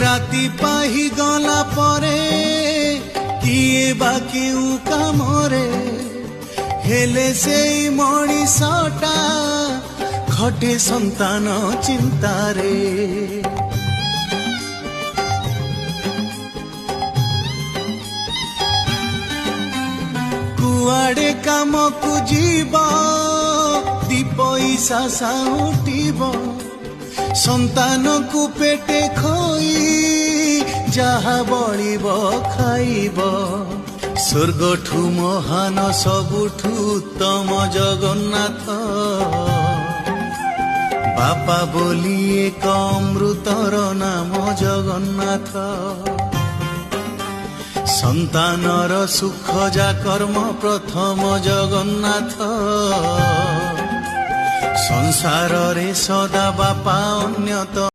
राति पाही गला परे किए बा केउ कामरे हेले से मणिषटा खटे संतान चिंतारे कुआड़े काम को जीव दी पैसा साउटिब संतान को पेटे खोई जहा बलिब खाइब स्वर्गठू महान सबुठू उत्तम जगन्नाथ बापा बोली एक अमृतर नाम जगन्नाथ संतानर सुख जा कर्म प्रथम जगन्नाथ संसार रे सदा बापा अन्यत।